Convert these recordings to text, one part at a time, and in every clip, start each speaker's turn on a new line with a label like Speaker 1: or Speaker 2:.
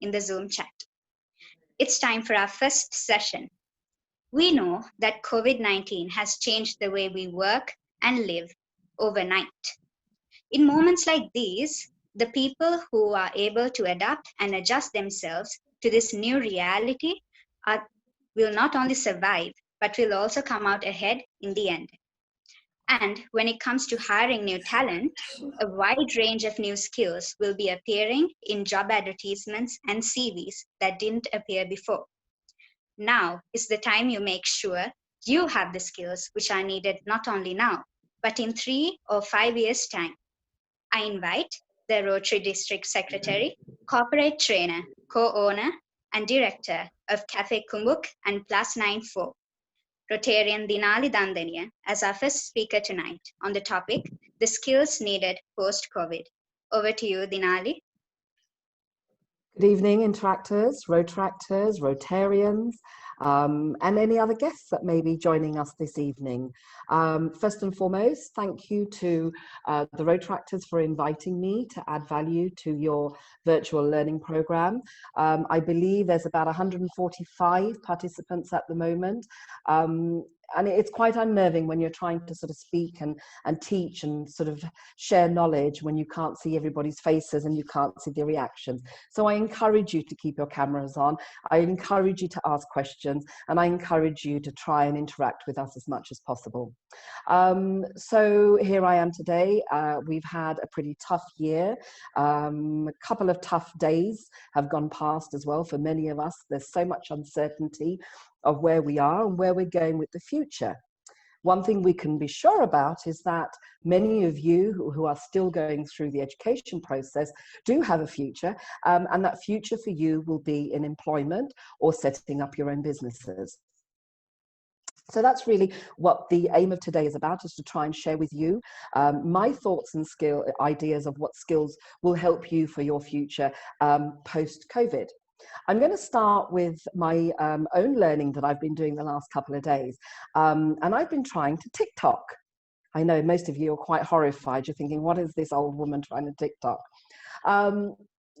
Speaker 1: in the Zoom chat. It's time for our first session. We know that COVID-19 has changed the way we work and live overnight. In moments like these, the people who are able to adapt and adjust themselves to this new reality will not only survive, but will also come out ahead in the end. And when it comes to hiring new talent, a wide range of new skills will be appearing in job advertisements and CVs that didn't appear before. Now is the time you make sure you have the skills which are needed not only now, but in 3 or 5 years' time. I invite the Rotary District Secretary, Corporate Trainer, Co-owner, and Director of Cafe Kumbuk and Plus 94, Rotarian Dinali Dandeniya, as our first speaker tonight on the topic, the skills needed post-COVID. Over to you, Dinali.
Speaker 2: Good evening, interactors, Rotaractors, Rotarians, and any other guests that may be joining us this evening. First and foremost, thank you to the Rotaractors for inviting me to add value to your virtual learning program. I believe there's about 145 participants at the moment. And it's quite unnerving when you're trying to sort of speak and teach and sort of share knowledge when you can't see everybody's faces and you can't see their reactions. So I encourage you to keep your cameras on. I encourage you to ask questions, and I encourage you to try and interact with us as much as possible. So here I am today. We've had a pretty tough year. A couple of tough days have gone past as well for many of us. There's so much uncertainty of where we are and where we're going with the future. One thing we can be sure about is that many of you who are still going through the education process do have a future, and that future for you will be in employment or setting up your own businesses. So that's really what the aim of today is about, is to try and share with you my thoughts and ideas of what skills will help you for your future post-COVID. I'm going to start with my own learning that I've been doing the last couple of days. And I've been trying to TikTok. I know most of you are quite horrified. You're thinking, what is this old woman trying to TikTok?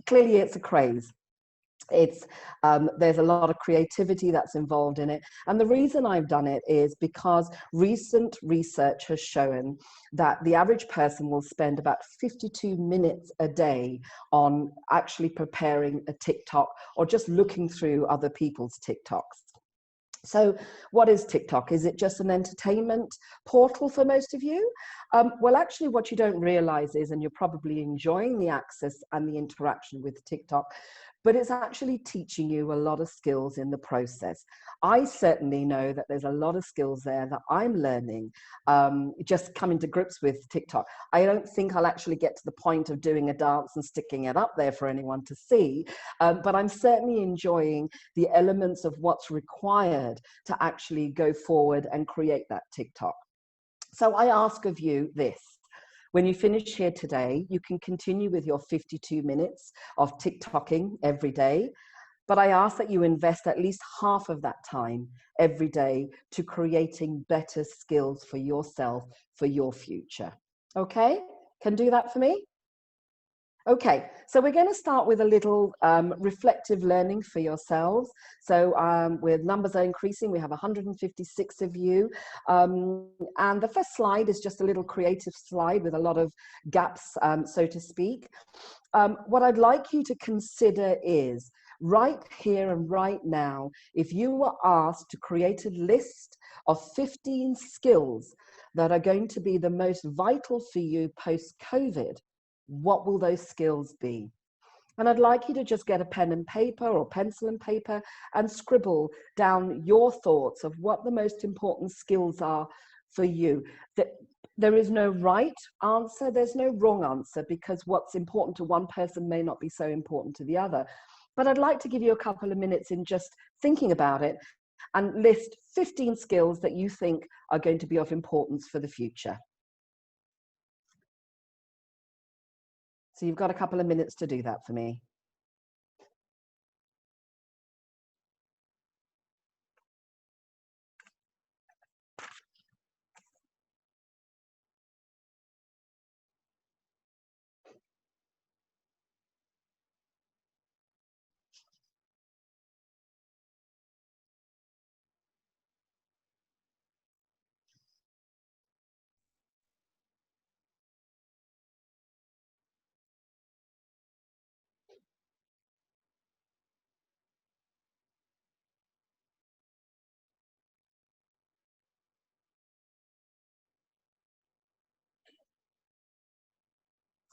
Speaker 2: Clearly, it's a craze. There's a lot of creativity that's involved in it. And the reason I've done it is because recent research has shown that the average person will spend about 52 minutes a day on actually preparing a TikTok or just looking through other people's TikToks. So what is TikTok? Is it just an entertainment portal for most of you? Well, actually what you don't realize is, and you're probably enjoying the access and the interaction with TikTok, but it's actually teaching you a lot of skills in the process. I certainly know that there's a lot of skills there that I'm learning, just coming to grips with TikTok. I don't think I'll actually get to the point of doing a dance and sticking it up there for anyone to see, but I'm certainly enjoying the elements of what's required to actually go forward and create that TikTok. So I ask of you this. When you finish here today, you can continue with your 52 minutes of TikToking every day, but I ask that you invest at least half of that time every day to creating better skills for yourself, for your future. Okay? Can do that for me? Okay, so we're going to start with a little reflective learning for yourselves. So with numbers are increasing, we have 156 of you. And the first slide is just a little creative slide with a lot of gaps, so to speak. What I'd like you to consider is, right here and right now, if you were asked to create a list of 15 skills that are going to be the most vital for you post-COVID, what will those skills be? And I'd like you to just get a pen and paper or pencil and paper and scribble down your thoughts of what the most important skills are for you. There is no right answer, there's no wrong answer, because what's important to one person may not be so important to the other. But I'd like to give you a couple of minutes in just thinking about it and list 15 skills that you think are going to be of importance for the future. So you've got a couple of minutes to do that for me.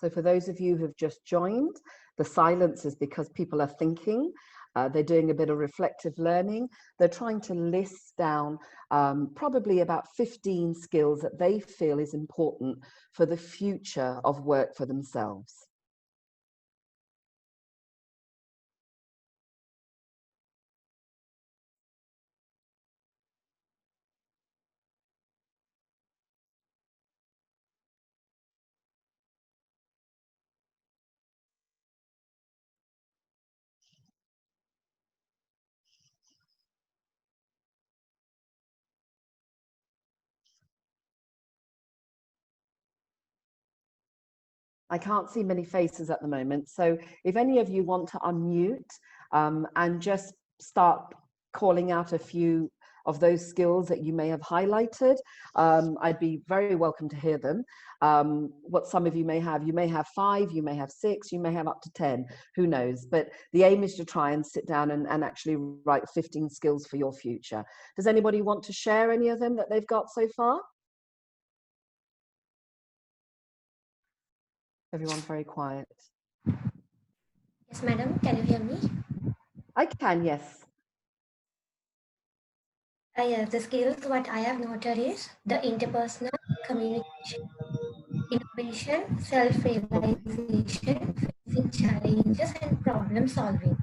Speaker 2: So for those of you who've just joined, the silence is because people are thinking. They're doing a bit of reflective learning. They're trying to list down probably about 15 skills that they feel is important for the future of work for themselves. I can't see many faces at the moment. So if any of you want to unmute and just start calling out a few of those skills that you may have highlighted, I'd be very welcome to hear them. What some of you may have 5, you may have 6, you may have up to 10, who knows? But the aim is to try and sit down and actually write 15 skills for your future. Does anybody want to share any of them that they've got so far? Everyone's very quiet.
Speaker 3: Yes, madam. Can you hear me?
Speaker 2: I can, yes.
Speaker 3: Yes, the skills what I have noted is the interpersonal communication, innovation, self-realization, facing challenges, and problem solving.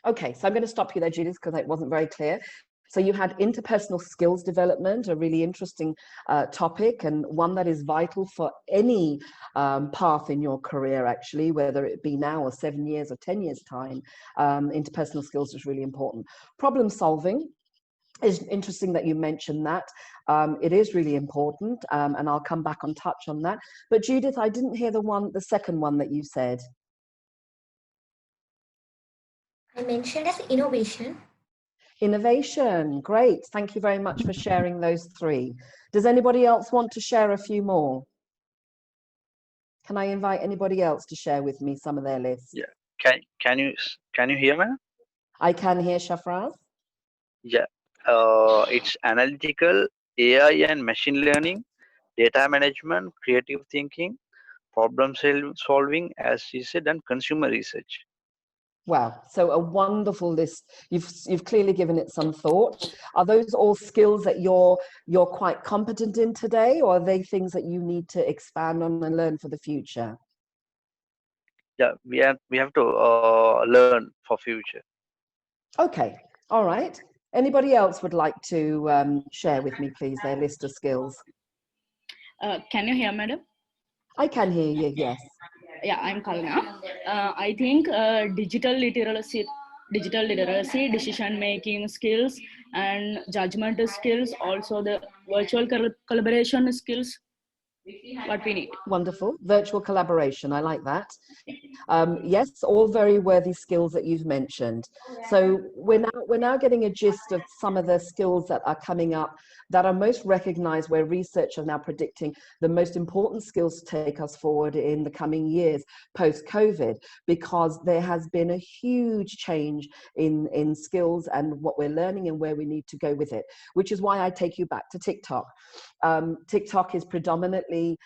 Speaker 2: Okay, so I'm going to stop you there, Judith, because it wasn't very clear. So you had interpersonal skills development, a really interesting topic, and one that is vital for any path in your career, actually, whether it be now or 7 years or 10 years' time. Interpersonal skills is really important. Problem solving. It's interesting that you mentioned that. It is really important, and I'll come back on touch on that. But Judith, I didn't hear the second one that you said.
Speaker 3: I mentioned as innovation.
Speaker 2: Innovation, great. Thank you very much for sharing those 3. Does anybody else want to share a few more? Can I invite anybody else to share with me some of their lists?
Speaker 4: Yeah. Can you hear me?
Speaker 2: I can hear Shafraz.
Speaker 4: Yeah. It's analytical, AI and machine learning, data management, creative thinking, problem solving, as she said, and consumer research.
Speaker 2: Wow, so a wonderful list. You've clearly given it some thought. Are those all skills that you're quite competent in today, or are they things that you need to expand on and learn for the future?
Speaker 4: Yeah, we have to learn for future.
Speaker 2: Okay, all right. Anybody else would like to share with me, please, their list of skills?
Speaker 5: Can you hear, madam?
Speaker 2: I can hear you, yes.
Speaker 5: Yeah, I'm Kalna. I think digital literacy, decision-making skills, and judgment skills, also the virtual collaboration skills, what we need.
Speaker 2: Wonderful. Virtual collaboration, I like that. Yes, all very worthy skills that you've mentioned. So we're now getting a gist of some of the skills that are coming up that are most recognized, where research are now predicting the most important skills to take us forward in the coming years post-COVID, because there has been a huge change in skills and what we're learning and where we need to go with it, which is why I take you back to TikTok. TikTok is predominantly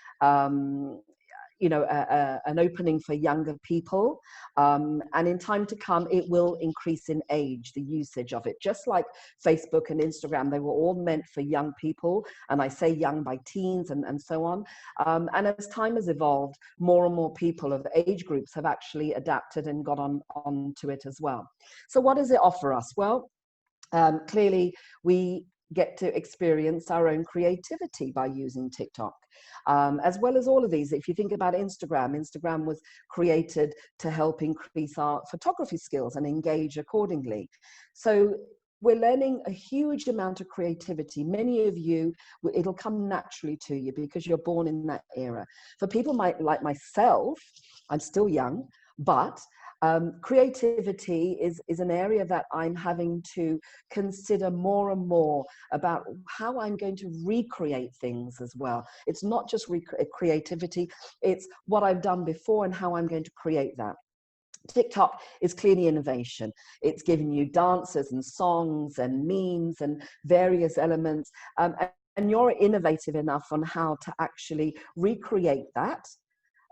Speaker 2: an opening for younger people, and in time to come it will increase in age, the usage of it, just like Facebook and Instagram. They were all meant for young people, and I say young by teens and so on, and as time has evolved, more and more people of the age groups have actually adapted and got on to it as well. So what does it offer us? Well, clearly we get to experience our own creativity by using TikTok, as well as all of these. If you think about Instagram was created to help increase our photography skills and engage accordingly. So we're learning a huge amount of creativity. Many of you, it'll come naturally to you because you're born in that era. For people like myself, I'm still young, but creativity is an area that I'm having to consider more and more about how I'm going to recreate things as well. It's not just creativity, it's what I've done before and how I'm going to create that. TikTok is clearly innovation. It's giving you dances and songs and memes and various elements, and you're innovative enough on how to actually recreate that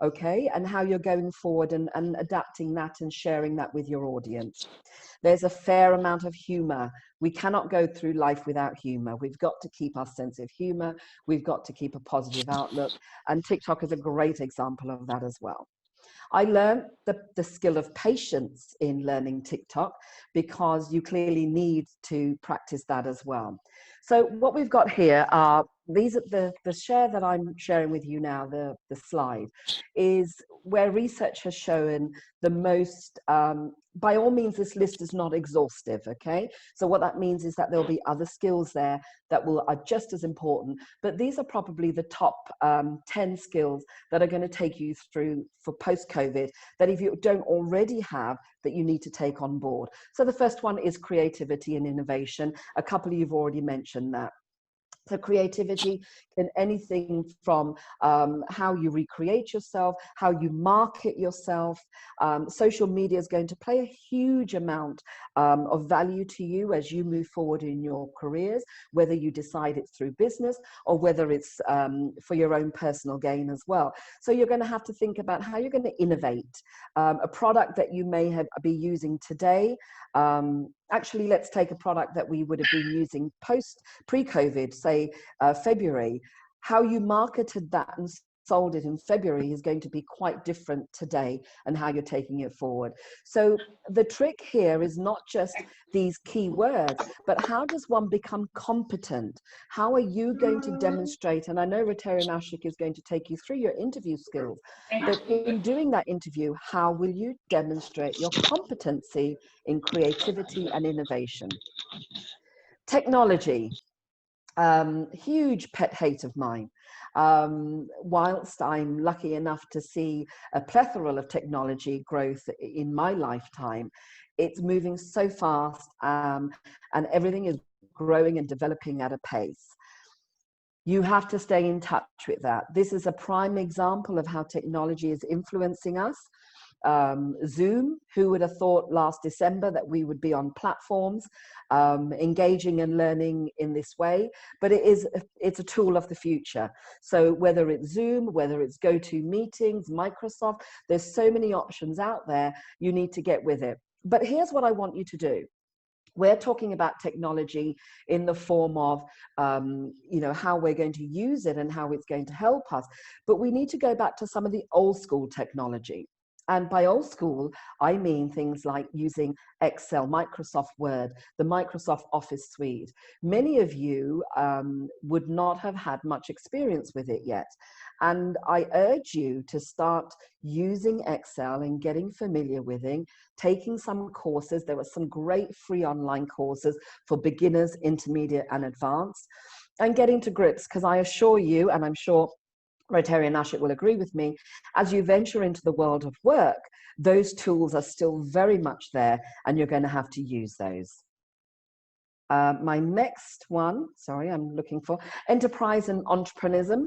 Speaker 2: okay, and how you're going forward and adapting that and sharing that with your audience. There's a fair amount of humor. We cannot go through life without humor. We've got to keep our sense of humor. We've got to keep a positive outlook. And TikTok is a great example of that as well. I learned the skill of patience in learning TikTok, because you clearly need to practice that as well. So what we've got here are these are the share that I'm sharing with you now, the slide, is where research has shown the most, by all means, this list is not exhaustive, okay? So what that means is that there'll be other skills there that are just as important, but these are probably the top 10 skills that are going to take you through for post-COVID, that if you don't already have, that you need to take on board. So the first one is creativity and innovation. A couple of you've already mentioned that. So creativity can anything from how you recreate yourself, how you market yourself. Social media is going to play a huge amount of value to you as you move forward in your careers, whether you decide it's through business or whether it's for your own personal gain as well. So you're going to have to think about how you're going to innovate a product that you may be using today. Actually, let's take a product that we would have been using pre-COVID, say February. How you marketed that and sold it in February is going to be quite different today, and how you're taking it forward. So the trick here is not just these key words, but how does one become competent? How are you going to demonstrate? And I know Rotary and Aashiq is going to take you through your interview skills, but in doing that interview, how will you demonstrate your competency in creativity and innovation? Technology. Huge pet hate of mine. Whilst I'm lucky enough to see a plethora of technology growth in my lifetime, it's moving so fast, and everything is growing and developing at a pace. You have to stay in touch with that. This is a prime example of how technology is influencing us. Zoom, who would have thought last December that we would be on platforms engaging and learning in this way, but it's a tool of the future. So whether it's Zoom, whether it's GoToMeetings, Microsoft, there's so many options out there. You need to get with it. But here's what I want you to do. We're talking about technology in the form of, how we're going to use it and how it's going to help us. But we need to go back to some of the old school technology. And by old school, I mean things like using Excel, Microsoft Word, the Microsoft Office suite. Many of you would not have had much experience with it yet. And I urge you to start using Excel and getting familiar with it, taking some courses. There were some great free online courses for beginners, intermediate, and advanced, and getting to grips, because I assure you, and I'm sure Rotary and Aashiq will agree with me, as you venture into the world of work, those tools are still very much there, and you're going to have to use those. My next one, sorry, I'm looking for enterprise and entrepreneurism.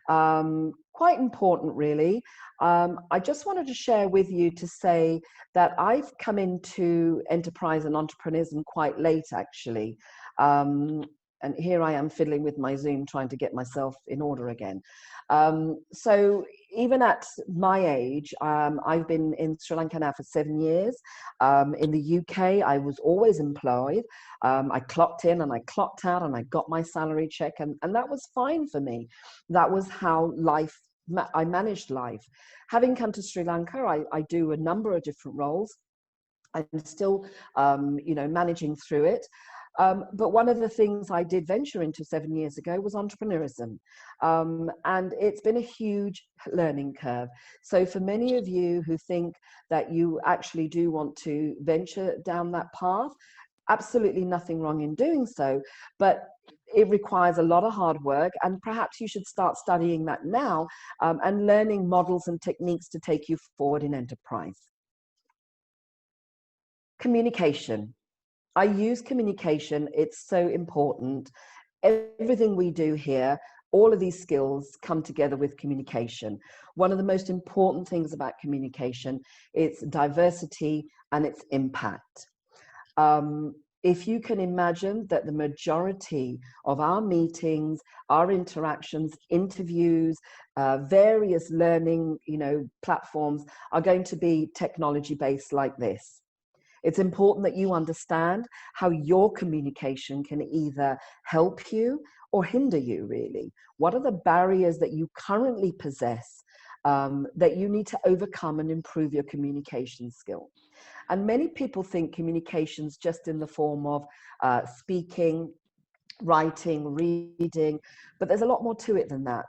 Speaker 2: Quite important, really. I just wanted to share with you to say that I've come into enterprise and entrepreneurism quite late, actually. And here I am fiddling with my Zoom, trying to get myself in order again. So even at my age, I've been in Sri Lanka now for 7 years. In the UK, I was always employed. I clocked in and I clocked out and I got my salary check, and that was fine for me. That was how I managed life. Having come to Sri Lanka, I do a number of different roles. I'm still, managing through it. But one of the things I did venture into 7 years ago was entrepreneurism. And it's been a huge learning curve. So for many of you who think that you actually do want to venture down that path, absolutely nothing wrong in doing so, but it requires a lot of hard work, and perhaps you should start studying that now and learning models and techniques to take you forward in enterprise. Communication. I use communication. It's so important. Everything we do here, all of these skills come together with communication. One of the most important things about communication is diversity and its impact. if you can imagine that the majority of our meetings, our interactions, interviews, various learning, platforms are going to be technology based like this. It's important that you understand how your communication can either help you or hinder you, really. What are the barriers that you currently possess that you need to overcome and improve your communication skill? And many people think communications just in the form of speaking, writing, reading, but there's a lot more to it than that.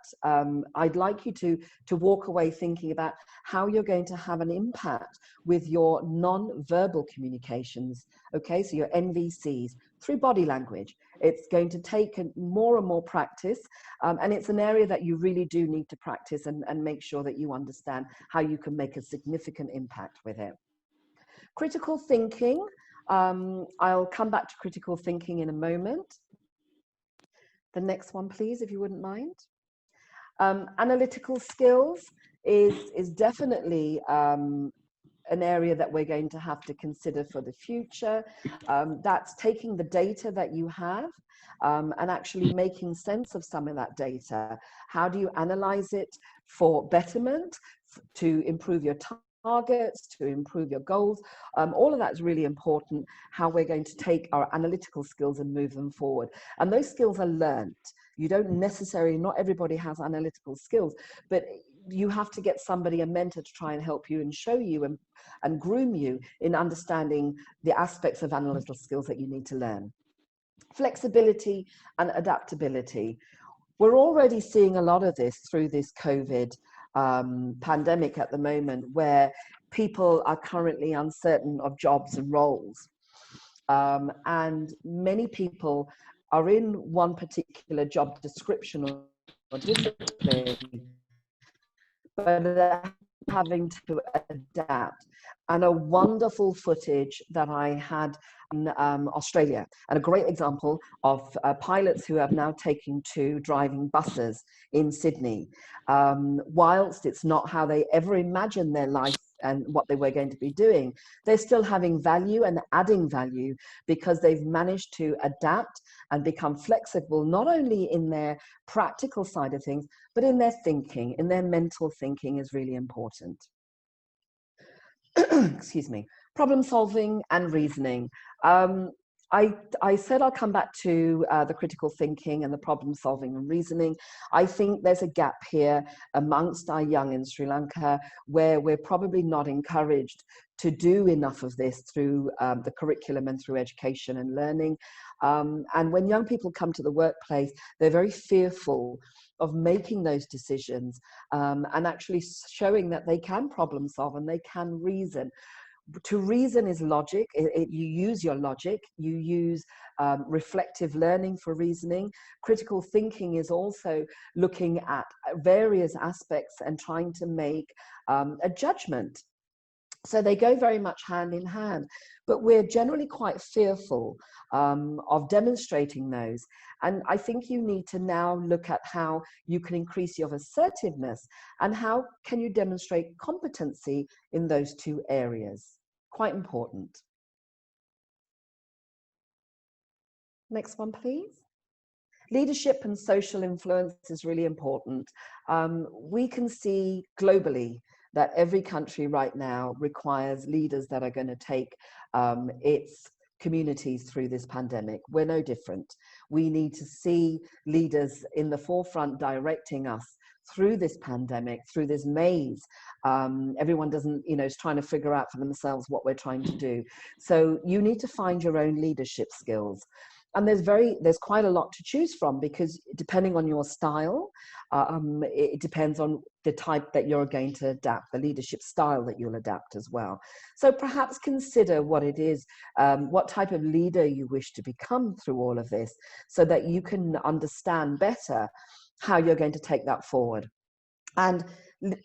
Speaker 2: I'd like you to walk away thinking about how you're going to have an impact with your non-verbal communications, okay? So your NVCs, through body language. It's going to take more and more practice, and it's an area that you really do need to practice and make sure that you understand how you can make a significant impact with it. Critical thinking, I'll come back to critical thinking in a moment. The next one, please, if you wouldn't mind. Analytical skills is definitely an area that we're going to have to consider for the future. That's taking the data that you have and actually making sense of some of that data. How do you analyze it for betterment, to improve your targets, to improve your goals? All of that is really important, how we're going to take our analytical skills and move them forward. And those skills are learned. You don't necessarily, not everybody has analytical skills, but you have to get somebody, a mentor, to try and help you and show you and groom you in understanding the aspects of analytical skills that you need to learn. Flexibility and adaptability. We're already seeing a lot of this through this COVID pandemic at the moment, where people are currently uncertain of jobs and roles. And many people are in one particular job description or discipline, but they're having to adapt. And a wonderful footage that I had in Australia, and a great example of pilots who have now taken to driving buses in Sydney. Whilst it's not how they ever imagined their life and what they were going to be doing, they're still having value and adding value because they've managed to adapt and become flexible, not only in their practical side of things, but in their thinking, in their mental thinking is really important. Excuse me. Problem solving and reasoning. I said I'll come back to the critical thinking and the problem solving and reasoning. I think there's a gap here amongst our young in Sri Lanka where we're probably not encouraged to do enough of this through the curriculum and through education and learning. And when young people come to the workplace, they're very fearful of making those decisions and actually showing that they can problem solve and they can reason. To reason is logic. You use your logic. You use reflective learning for reasoning. Critical thinking is also looking at various aspects and trying to make a judgment. So they go very much hand in hand, but we're generally quite fearful of demonstrating those. And I think you need to now look at how you can increase your assertiveness and how can you demonstrate competency in those two areas. Quite important. Next one, please. Leadership and social influence is really important. We can see globally that every country right now requires leaders that are going to take its communities through this pandemic. We're no different. We need to see leaders in the forefront directing us through this pandemic, through this maze. Everyone doesn't, is trying to figure out for themselves what we're trying to do. So you need to find your own leadership skills. And there's quite a lot to choose from, because depending on your style, it depends on the type that you're going to adapt, the leadership style that you'll adapt as well. So perhaps consider what it is, what type of leader you wish to become through all of this, so that you can understand better how you're going to take that forward. And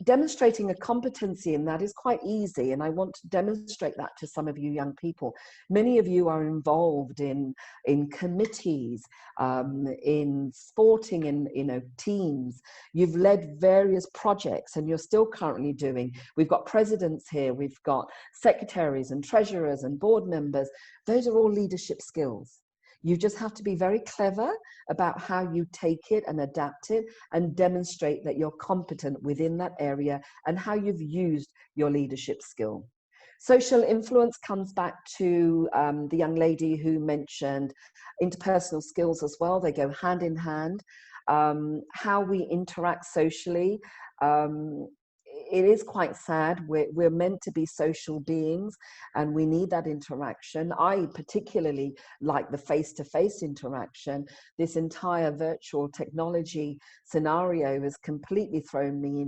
Speaker 2: demonstrating a competency in that is quite easy, and I want to demonstrate that to some of you young people. Many of you are involved in committees, in sporting, in teams. You've led various projects, and you're still currently doing. We've got presidents here, we've got secretaries and treasurers and board members. Those are all leadership skills. You just have to be very clever about how you take it and adapt it and demonstrate that you're competent within that area and how you've used your leadership skill. Social influence comes back to the young lady who mentioned interpersonal skills as well. They go hand in hand. How we interact socially. It is quite sad. We're meant to be social beings, and we need that interaction. I particularly like the face-to-face interaction. This entire virtual technology scenario has completely thrown me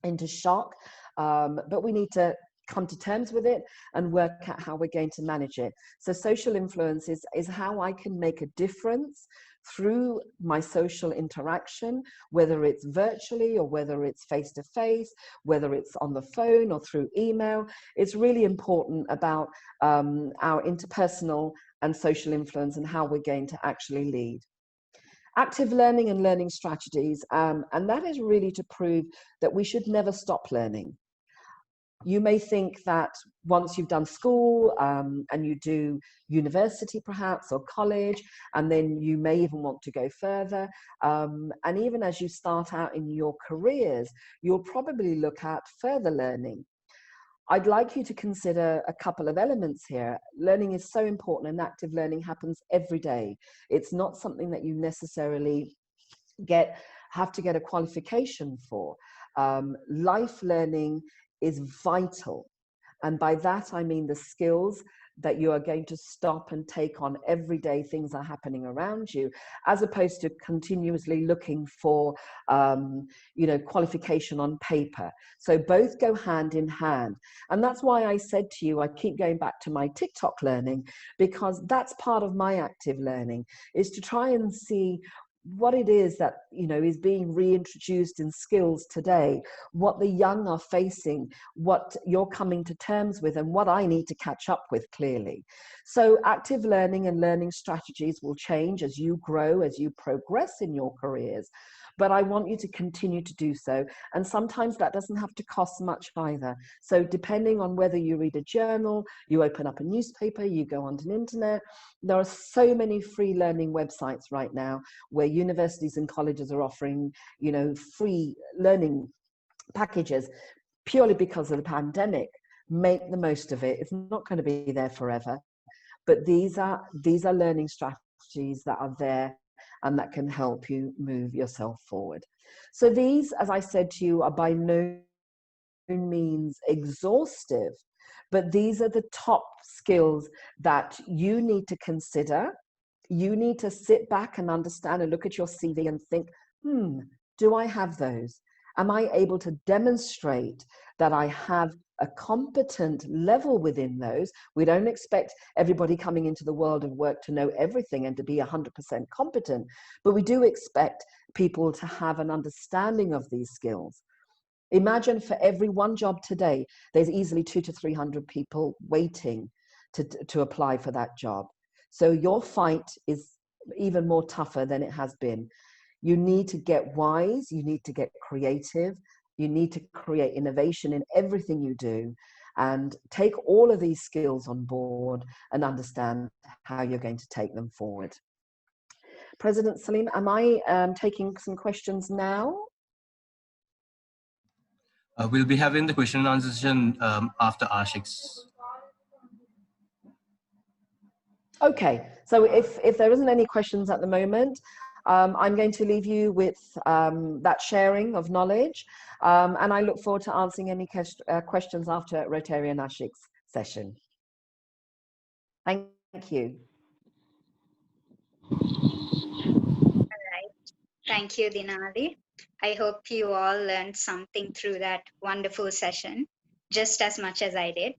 Speaker 2: into shock, but we need to come to terms with it and work out how we're going to manage it. So social influence is how I can make a difference through my social interaction, whether it's virtually or whether it's face-to-face, whether it's on the phone or through email. It's really important about our interpersonal and social influence and how we're going to actually lead. Active learning and learning strategies, and that is really to prove that we should never stop learning. You may think that once you've done school and you do university perhaps or college, and then you may even want to go further. And even as you start out in your careers, you'll probably look at further learning. I'd like you to consider a couple of elements here. Learning is so important, and active learning happens every day. It's not something that you necessarily have to get a qualification for. Life learning is vital. And by that, I mean the skills that you are going to stop and take on every day. Things are happening around you, as opposed to continuously looking for, qualification on paper. So both go hand in hand. And that's why I said to you, I keep going back to my TikTok learning, because that's part of my active learning, is to try and see what it is that is being reintroduced in skills today, what the young are facing, what you're coming to terms with, and what I need to catch up with clearly. So active learning and learning strategies will change as you grow, as you progress in your careers. But I want you to continue to do so. And sometimes that doesn't have to cost much either. So depending on whether you read a journal, you open up a newspaper, you go onto the internet, there are so many free learning websites right now where universities and colleges are offering, free learning packages purely because of the pandemic. Make the most of it. It's not going to be there forever. But these are learning strategies that are there and that can help you move yourself forward. So these, as I said to you, are by no means exhaustive, but these are the top skills that you need to consider. You need to sit back and understand and look at your CV and think, do I have those? Am I able to demonstrate that I have a competent level within those? We don't expect everybody coming into the world of work to know everything and to be 100% competent, but we do expect people to have an understanding of these skills. Imagine for every one job today, there's easily 200 to 300 people waiting to apply for that job. So your fight is even more tougher than it has been. You need to get wise, you need to get creative, you need to create innovation in everything you do, and take all of these skills on board and understand how you're going to take them forward. President Salim, am I taking some questions now?
Speaker 6: We'll be having the question and answer session after Aashiq's.
Speaker 2: Okay, so if there isn't any questions at the moment, I'm going to leave you with that sharing of knowledge, and I look forward to answering any questions after Rotary and Aashiq's session. Thank you.
Speaker 1: All right. Thank you, Dinali. I hope you all learned something through that wonderful session, just as much as I did.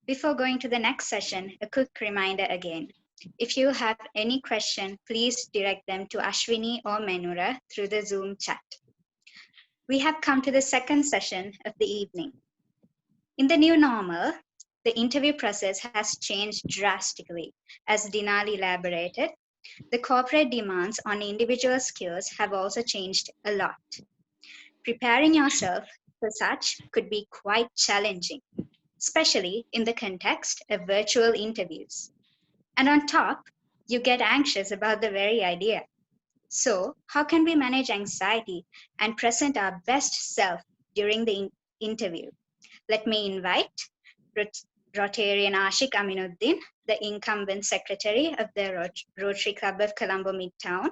Speaker 1: Before going to the next session, a quick reminder again. If you have any question, please direct them to Ashwini or Menura through the Zoom chat. We have come to the second session of the evening. In the new normal, the interview process has changed drastically. As Dinali elaborated, the corporate demands on individual skills have also changed a lot. Preparing yourself for such could be quite challenging, especially in the context of virtual interviews. And on top, you get anxious about the very idea. So, how can we manage anxiety and present our best self during the interview? Let me invite Rot- Rotarian Aashiq Aminuddin, the incumbent secretary of the Rotary Club of Colombo Midtown,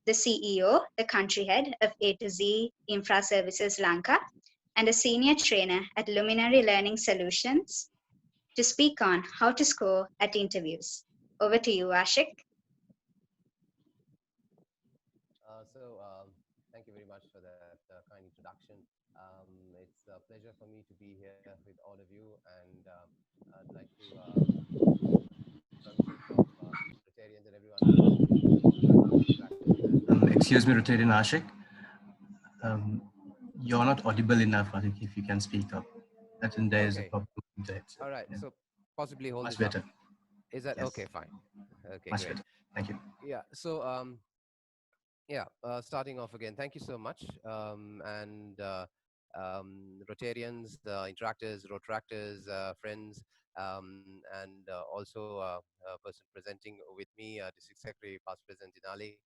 Speaker 1: the CEO, the country head of A to Z Infra Services Lanka, and a senior trainer at Luminary Learning Solutions, to speak on how to score at interviews. Over to you, Aashiq.
Speaker 7: Thank you very much for that kind introduction. It's a pleasure for me to be here with all of you, and I'd like to welcome some Rotarians and everyone who's interacted.
Speaker 6: Excuse me, Rotarian Ashik. Um, you're not audible enough. I think if you can speak up, I think there is a
Speaker 7: Okay.
Speaker 6: problem with the headset.
Speaker 7: All right.
Speaker 6: Yeah.
Speaker 7: So possibly hold
Speaker 6: Much
Speaker 7: this up.
Speaker 6: better.
Speaker 7: Is that
Speaker 6: Yes.
Speaker 7: okay? Fine. Okay,
Speaker 6: Much
Speaker 7: great.
Speaker 6: better. Thank you.
Speaker 7: Yeah. So starting off again, thank you so much. And Rotarians, interactors, Rotaractors, friends, and also a person presenting with me, District Secretary, Past President Dinali,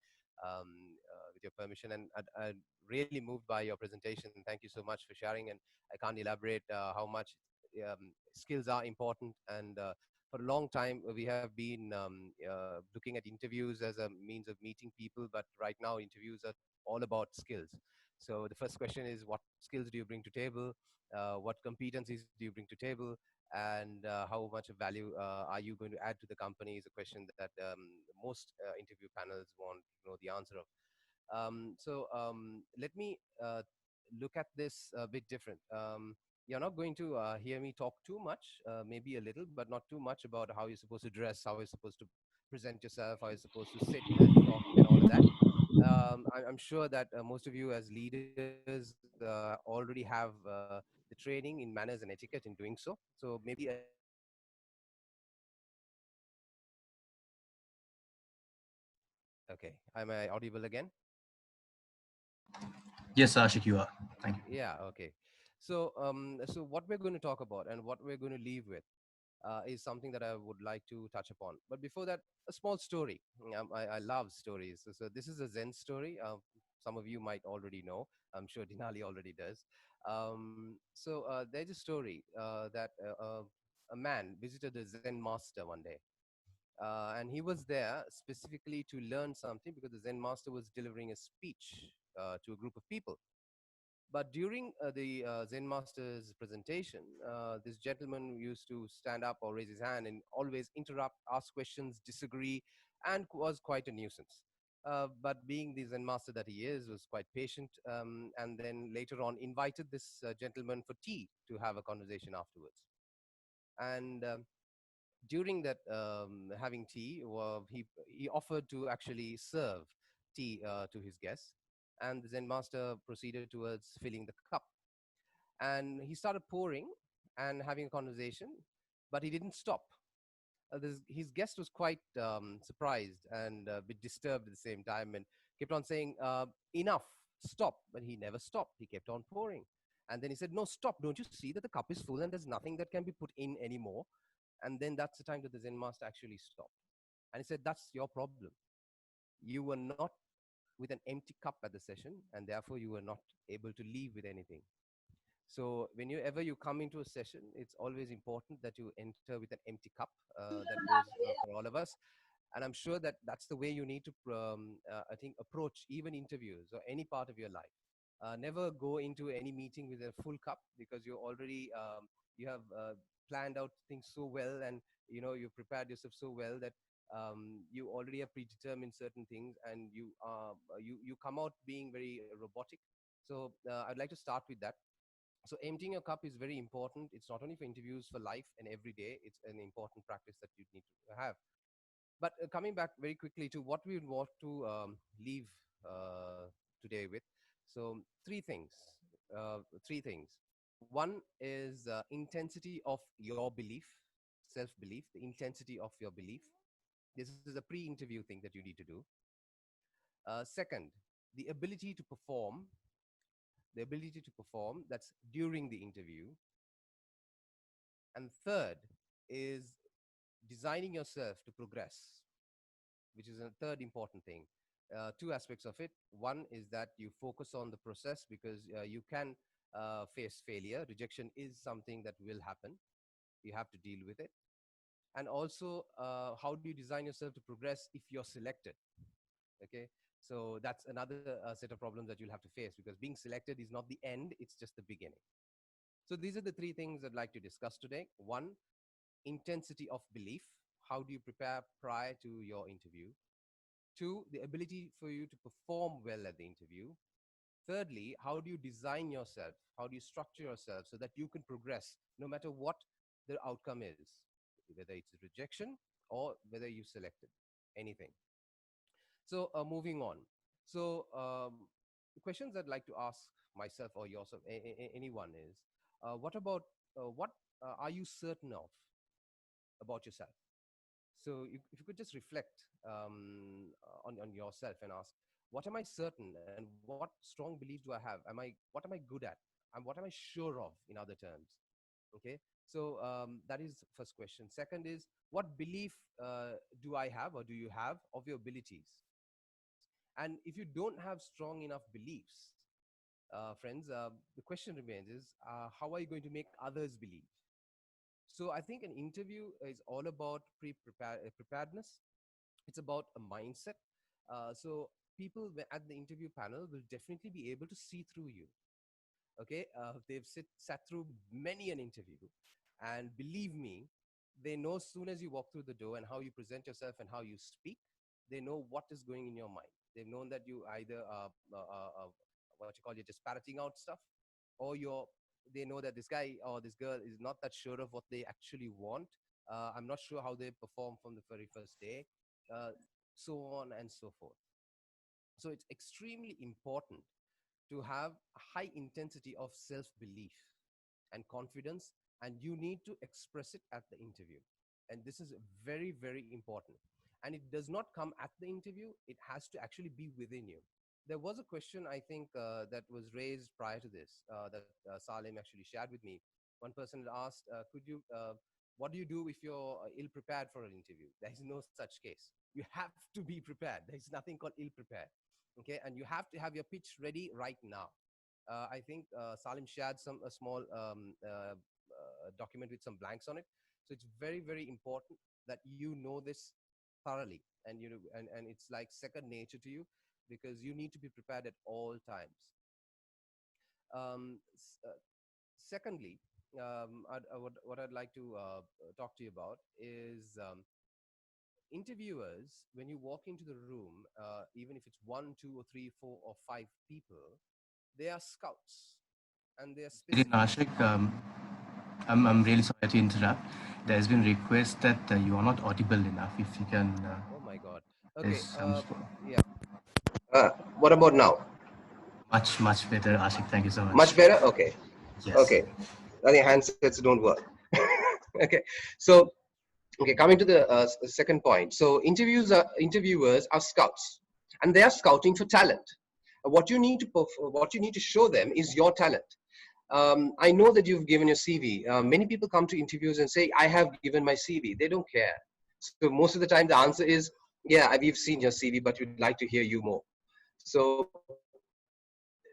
Speaker 7: with your permission. And I'm really moved by your presentation. Thank you so much for sharing. And I can't elaborate how much skills are important. And for a long time, we have been looking at interviews as a means of meeting people, but right now, interviews are all about skills. So the first question is, what skills do you bring to table? What competencies do you bring to table? And how much of value are you going to add to the company is a question that most interview panels want to know the answer of. Let me look at this a bit different. You're not going to hear me talk too much, maybe a little, but not too much about how you're supposed to dress, how you're supposed to present yourself, how you're supposed to sit and talk, and all of that. I'm sure that most of you, as leaders, already have the training in manners and etiquette in doing so. So maybe a little bit of okay. Am I audible again?
Speaker 6: Yes, Ashik, you are. Thank you.
Speaker 7: Yeah, okay. So what we're going to talk about and what we're going to leave with is something that I would like to touch upon. But before that, a small story. I love stories. So this is a Zen story. Some of you might already know. I'm sure Dinali already does. There's a story that a man visited a Zen master one day. And he was there specifically to learn something because the Zen master was delivering a speech to a group of people. But during the Zen master's presentation, this gentleman used to stand up or raise his hand and always interrupt, ask questions, disagree, and was quite a nuisance. But being the Zen master that he is, was quite patient, and then later on invited this gentleman for tea to have a conversation afterwards. And during that having tea, he offered to actually serve tea to his guests, and the Zen master proceeded towards filling the cup, and he started pouring and having a conversation, but he didn't stop. His guest was quite surprised and a bit disturbed at the same time, and kept on saying, "Enough, stop!" But he never stopped. He kept on pouring, and then he said, "No, stop! Don't you see that the cup is full and there's nothing that can be put in anymore?" And then that's the time that the Zen master actually stopped. And he said, "That's your problem. You were not with an empty cup at the session, and therefore you were not able to leave with anything." So whenever you come into a session, it's always important that you enter with an empty cup. That goes for all of us. And I'm sure that that's the way you need to, I think, approach even interviews or any part of your life. Never go into any meeting with a full cup, because you already you have planned out things so well, and you've prepared yourself so well that you already have predetermined certain things, and you come out being very robotic. So I'd like to start with that. So emptying your cup is very important. It's not only for interviews, for life and every day. It's an important practice that you need to have. But coming back very quickly to what we want to leave today with. So three things. One is intensity of your belief, self-belief, the intensity of your belief. This is a pre-interview thing that you need to do. Second, the ability to perform, that's during the interview. And third is designing yourself to progress, which is a third important thing. Two aspects of it. One is that you focus on the process, because you can face failure. Rejection is something that will happen. You have to deal with it. And also, how do you design yourself to progress if you're selected? Okay, so that's another set of problems that you'll have to face, because being selected is not the end, it's just the beginning. So these are the three things I'd like to discuss today. One, intensity of belief. How do you prepare prior to your interview? Two, the ability for you to perform well at the interview. Thirdly, how do you design yourself? How do you structure yourself so that you can progress no matter what the outcome is, whether it's rejection or whether you selected anything. So moving on. So the questions I'd like to ask myself or yourself, anyone is, what are you certain of about yourself? So if you could just reflect on yourself and ask, what am I certain and what strong beliefs do I have? What am I good at? And what am I sure of, in other terms? Okay, so that is first question. Second is, what belief do I have, or do you have, of your abilities? And if you don't have strong enough beliefs, friends, the question remains is, how are you going to make others believe? So I think an interview is all about preparedness. It's about a mindset. So people at the interview panel will definitely be able to see through you. Okay, they've sat through many an interview, and believe me, they know as soon as you walk through the door and how you present yourself and how you speak, they know what is going in your mind. They've known that you either what you call, you're just parroting out stuff, or they know that this guy or this girl is not that sure of what they actually want. I'm not sure how they perform from the very first day, uh, so on and so forth. So it's extremely important to have a high intensity of self-belief and confidence, and you need to express it at the interview. And this is very, very important. And it does not come at the interview, it has to actually be within you. There was a question, I think, that was raised prior to this, that Salim actually shared with me. One person had asked, what do you do if you're ill prepared for an interview? There is no such case. You have to be prepared. There is nothing called ill prepared. Okay, and you have to have your pitch ready right now. I think Salim shared a small document with some blanks on it. So it's very, very important that you know this thoroughly, and and it's like second nature to you, because you need to be prepared at all times. Um, Secondly, what I'd like to talk to you about is interviewers. When you walk into the room, even if it's 1, 2, or 3, 4, or 5 people, they are scouts, and they are specific.
Speaker 6: Ashik, I'm really sorry to interrupt. There's been request that you are not audible enough. If you can,
Speaker 7: Oh my God.
Speaker 6: there's
Speaker 7: Okay.
Speaker 6: some
Speaker 7: Yeah.
Speaker 8: What about now?
Speaker 6: much better, Ashik. Thank you so much.
Speaker 8: Much better? Okay.
Speaker 6: Yes.
Speaker 8: Okay. I think handsets don't work. Okay. So, okay, coming to the second point. So, interviewers are scouts, and they are scouting for talent. What you need to show them is your talent. I know that you've given your CV. Many people come to interviews and say, I have given my CV. They don't care. So most of the time the answer is, yeah, we've seen your CV, but we'd like to hear you more. So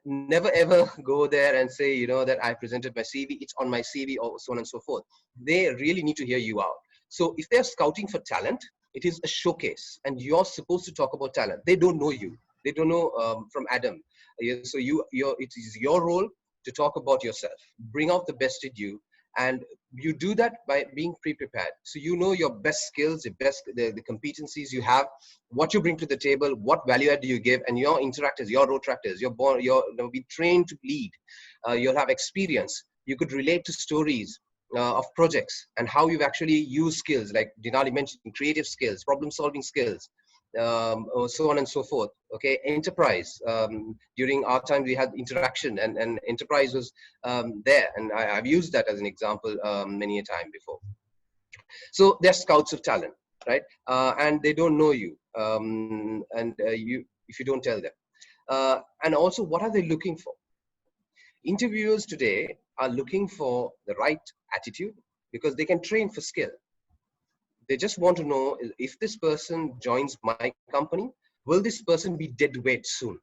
Speaker 8: never ever go there and say, that I presented my CV, it's on my CV, or so on and so forth. They really need to hear you out. So if they're scouting for talent, it is a showcase, and you're supposed to talk about talent. They don't know you. They don't know from Adam. So it is your role to talk about yourself, bring out the best in you, and you do that by being pre-prepared. So you know your best skills, the competencies you have, what you bring to the table, what value add do you give, and your interactors, your Rotaractors, you'll be trained to lead. You'll have experience. You could relate to stories of projects and how you've actually used skills like Dinali mentioned, creative skills, problem-solving skills, or so on and so forth. Okay, enterprise. During our time, we had interaction, and enterprise was there, and I've used that as an example many a time before. So they're scouts of talent, right? And they don't know you, and you if you don't tell them. And also, what are they looking for? Interviewers today are looking for the right attitude because they can train for skill. They just want to know if this person joins my company, will this person be dead weight soon?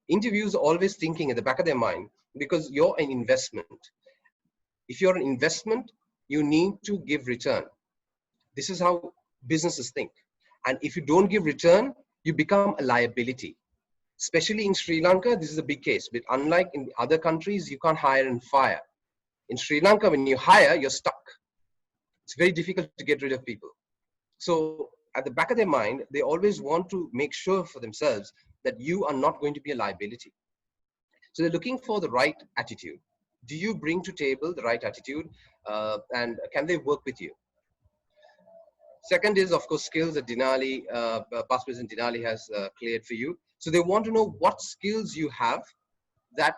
Speaker 8: Interviews are always thinking at the back of their mind because you're an investment. If you're an investment, you need to give return. This is how businesses think. And if you don't give return, you become a liability. Especially in Sri Lanka, this is a big case. But unlike in other countries, you can't hire and fire. In Sri Lanka, when you hire, you're stuck. It's very difficult to get rid of people. So at the back of their mind, they always want to make sure for themselves that you are not going to be a liability. So they're looking for the right attitude. Do you bring to table the right attitude, and can they work with you? Second is, of course, skills that Dinali, past President Dinali has cleared for you. So they want to know what skills you have that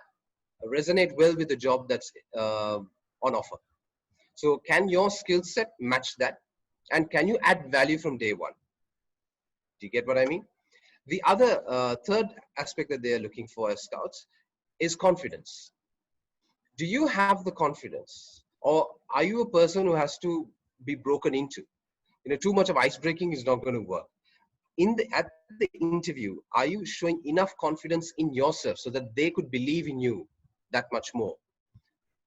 Speaker 8: resonate well with the job that's on offer. So can your skill set match that? And can you add value from day one? Do you get what I mean? The other third aspect that they're looking for as scouts is confidence. Do you have the confidence, or are you a person who has to be broken into? Too much of ice breaking is not going to work. At the interview, are you showing enough confidence in yourself so that they could believe in you that much more?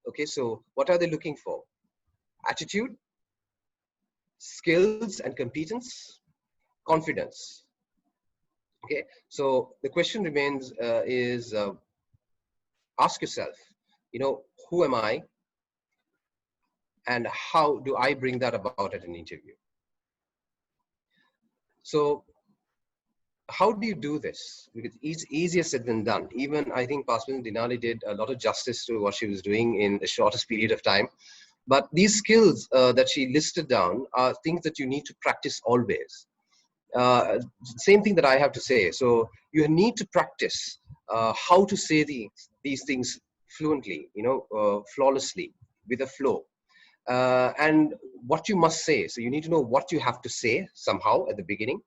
Speaker 8: Okay, so what are they looking for? Attitude, skills and competence, confidence. Okay, so the question remains is ask yourself, who am I, and how do I bring that about at an interview? So how do you do this? Because it's easier said than done. Even I think Pastor Dinali did a lot of justice to what she was doing in the shortest period of time. But these skills that she listed down are things that you need to practice always. Same thing that I have to say. So you need to practice how to say these things fluently, flawlessly, with a flow. And what you must say. So you need to know what you have to say somehow at the beginning.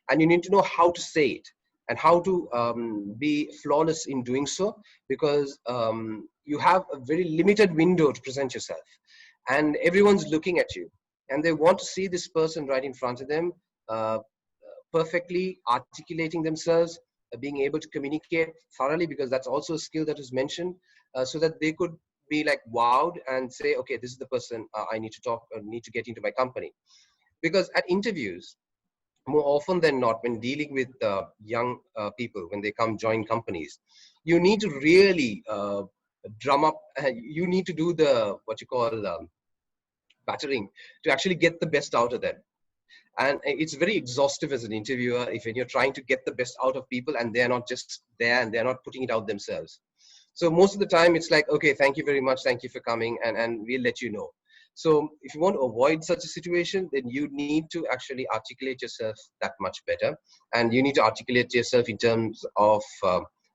Speaker 8: And you need to know how to say it and how to be flawless in doing so, because you have a very limited window to present yourself. And everyone's looking at you. And they want to see this person right in front of them, perfectly articulating themselves, being able to communicate thoroughly, because that's also a skill that is mentioned, so that they could be like wowed and say, okay, this is the person I need to talk, need to get into my company. Because at interviews, more often than not, when dealing with young people, when they come join companies, you need to really drum up, you need to do the, what you call battering, to actually get the best out of them. And it's very exhaustive as an interviewer when you're trying to get the best out of people and they're not just there and they're not putting it out themselves. So most of the time it's like, okay, thank you very much, thank you for coming, and we'll let you know. So if you want to avoid such a situation, then you need to actually articulate yourself that much better. And you need to articulate yourself in terms of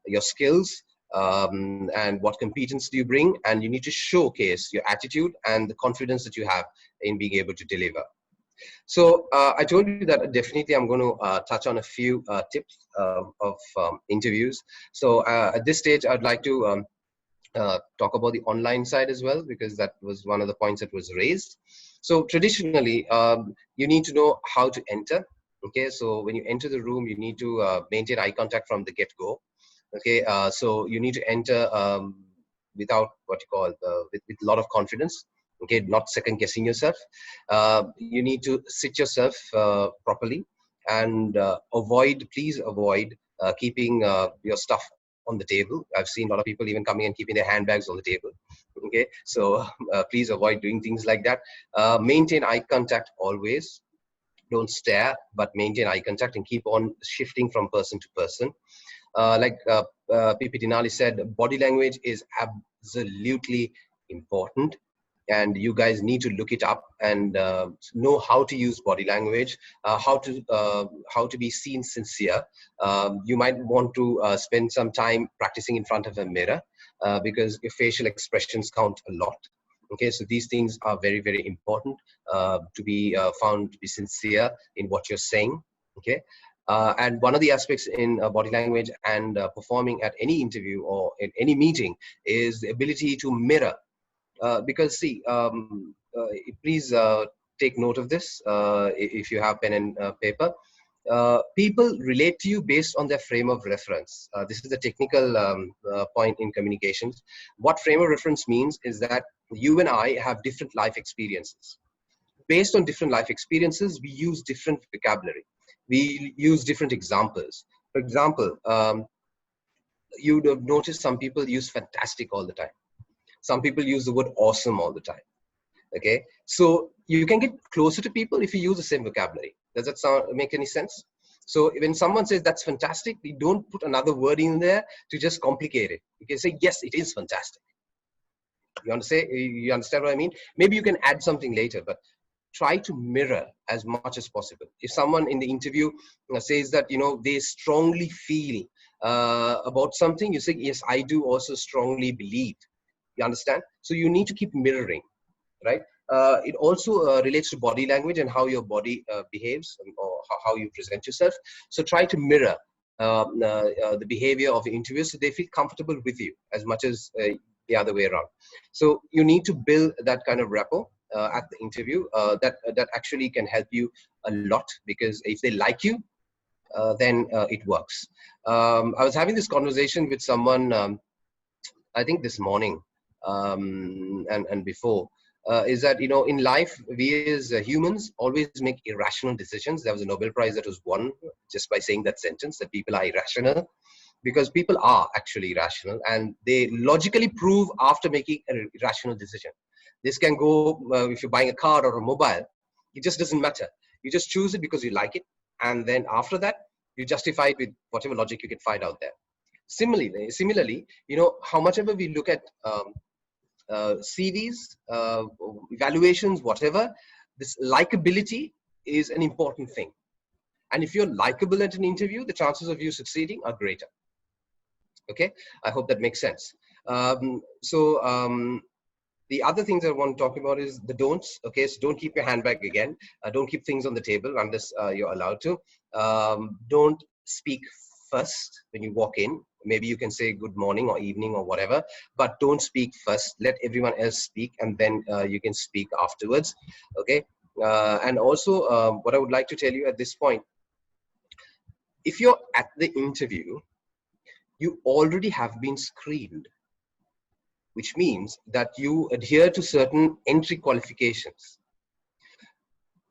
Speaker 8: your skills, and what competence do you bring, and you need to showcase your attitude and the confidence that you have in being able to deliver. So I told you that definitely I'm going to touch on a few tips of interviews. So at this stage, I'd like to talk about the online side as well, because that was one of the points that was raised. So traditionally, you need to know how to enter. Okay, so when you enter the room, you need to maintain eye contact from the get-go. Okay, so you need to enter without what you call with a lot of confidence. Okay, not second guessing yourself. You need to sit yourself properly, and please avoid keeping your stuff on the table. I've seen a lot of people even coming and keeping their handbags on the table. Okay, so please avoid doing things like that. Maintain eye contact always. Don't stare, but maintain eye contact and keep on shifting from person to person. Like PP Dinali said, body language is absolutely important. and you guys need to look it up and know how to use body language, how to be seen sincere. You might want to spend some time practicing in front of a mirror, because your facial expressions count a lot. Okay, so these things are very, very important to be found to be sincere in what you're saying. Okay, and one of the aspects in body language and performing at any interview or in any meeting is the ability to mirror. Because see, please take note of this if you have pen and paper. People relate to you based on their frame of reference. This is the technical point in communications. What frame of reference means is that you and I have different life experiences. Based on different life experiences, we use different vocabulary. We use different examples. For example, you would have noticed some people use fantastic all the time. Some people use the word awesome all the time. Okay, so you can get closer to people if you use the same vocabulary. Does that make any sense? So when someone says that's fantastic, we don't put another word in there to just complicate it. You can say, yes, it is fantastic. You understand what I mean? Maybe you can add something later, but try to mirror as much as possible. If someone in the interview says that, they strongly feel about something, you say, yes, I do also strongly believe. You understand? So you need to keep mirroring, right? It also relates to body language and how your body behaves, or how you present yourself. So try to mirror the behavior of the interviewers so they feel comfortable with you as much as the other way around. So you need to build that kind of rapport at the interview. That actually can help you a lot, because if they like you, then it works. I was having this conversation with someone, I think this morning, and before, is that, in life, we as humans always make irrational decisions. There was a Nobel Prize that was won just by saying that sentence, that people are irrational, because people are actually irrational, and they logically prove after making an irrational decision. This can go, if you're buying a car or a mobile, it just doesn't matter. You just choose it because you like it, and then after that, you justify it with whatever logic you can find out there. Similarly, how much ever we look at CVs, evaluations, whatever, this likability is an important thing. And if you're likable at an interview, the chances of you succeeding are greater. Okay, I hope that makes sense. The other things I want to talk about is the don'ts. Okay, so don't keep your handbag again. Don't keep things on the table unless you're allowed to. Don't speak first when you walk in. Maybe you can say good morning or evening or whatever, but don't speak first. Let everyone else speak, and then you can speak afterwards. Okay, and also what I would like to tell you at this point, if you're at the interview, you already have been screened, which means that you adhere to certain entry qualifications.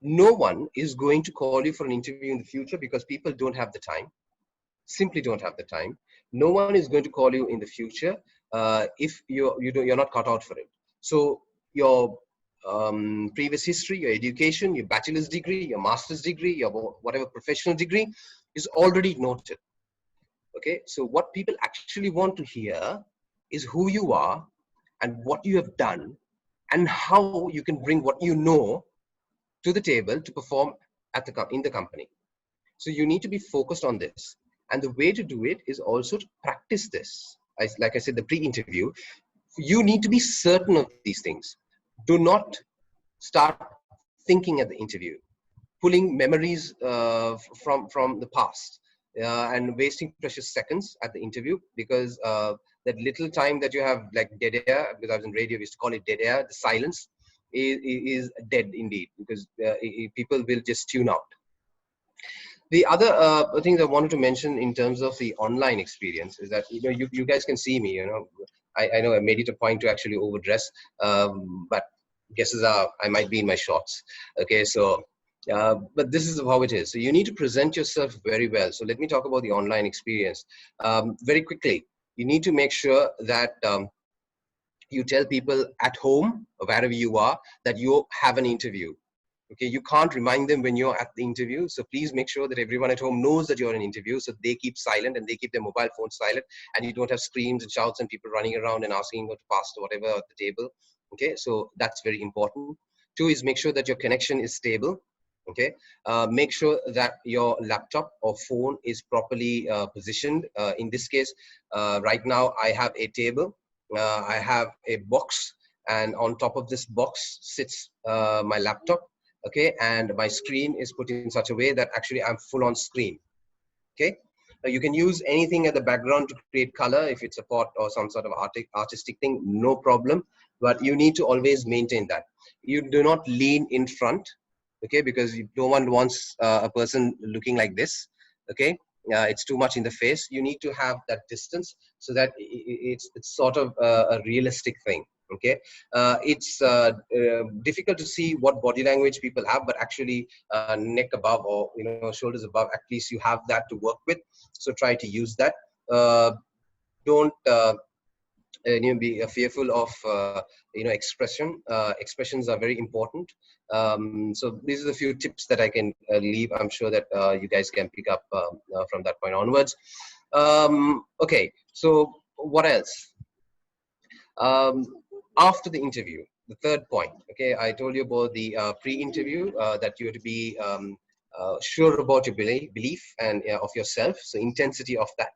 Speaker 8: No one is going to call you for an interview in the future because people don't have the time, simply don't have the time. No one is going to call you in the future if you're not cut out for it. So your previous history, your education, your bachelor's degree, your master's degree, your whatever professional degree is already noted. Okay, so what people actually want to hear is who you are and what you have done and how you can bring what you know to the table to perform in the company. So you need to be focused on this. And the way to do it is also to practice this. Like I said, the pre-interview, you need to be certain of these things. Do not start thinking at the interview, pulling memories from the past and wasting precious seconds at the interview, because that little time that you have, like dead air, because I was in radio, we used to call it dead air, the silence is dead indeed, because people will just tune out. The other things I wanted to mention in terms of the online experience is that, you guys can see me, I know I made it a point to actually overdress, but guesses are I might be in my shorts. Okay, so but this is how it is. So you need to present yourself very well. So let me talk about the online experience very quickly. You need to make sure that you tell people at home or wherever you are that you have an interview. Okay, you can't remind them when you're at the interview. So please make sure that everyone at home knows that you're in an interview, so they keep silent and they keep their mobile phones silent, and you don't have screams and shouts and people running around and asking what to pass or whatever at the table. Okay, so that's very important. Two is make sure that your connection is stable. Okay, make sure that your laptop or phone is properly positioned. In this case, right now I have a table, I have a box, and on top of this box sits my laptop. Okay, and my screen is put in such a way that actually I'm full on screen. Okay, you can use anything at the background to create color. If it's a pot or some sort of artistic thing, no problem, but you need to always maintain that. You do not lean in front, okay, because no one wants a person looking like this. Okay, it's too much in the face. You need to have that distance so that it's sort of a realistic thing. Okay, it's difficult to see what body language people have, but actually neck above, or shoulders above, at least you have that to work with. So try to use that. Don't be fearful of expression. Expressions are very important. So these are the few tips that I can leave. I'm sure that you guys can pick up from that point onwards. Okay, so what else? After the interview, the third point. Okay, I told you about the pre-interview, that you have to be sure about your belief and of yourself, so intensity of that.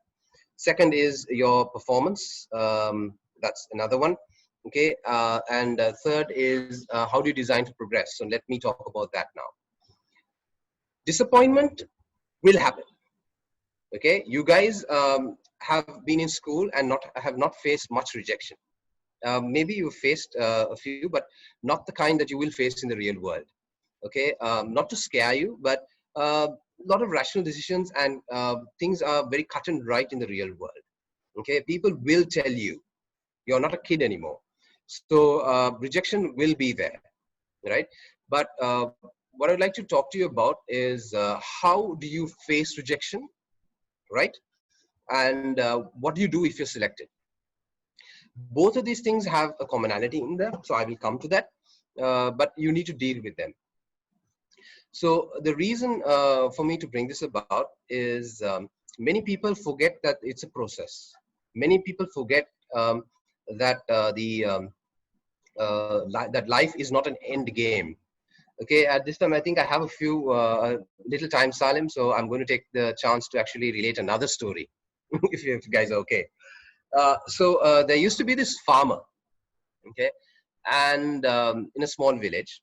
Speaker 8: Second is your performance. That's another one. Okay, and third is how do you design to progress? So let me talk about that now. Disappointment will happen. Okay, you guys have been in school and have not faced much rejection. Maybe you faced a few, but not the kind that you will face in the real world. Okay, not to scare you, but a lot of rational decisions, and things are very cut and right in the real world. Okay, people will tell you you're not a kid anymore. So rejection will be there, right? But what I'd like to talk to you about is how do you face rejection, right? And what do you do if you're selected? Both of these things have a commonality in them, so I will come to that. But you need to deal with them. So the reason for me to bring this about is many people forget that it's a process. Many people forget that that life is not an end game. Okay, at this time I think I have a few little time, Salim, so I'm going to take the chance to actually relate another story, if you guys are okay. So there used to be this farmer, okay, and in a small village,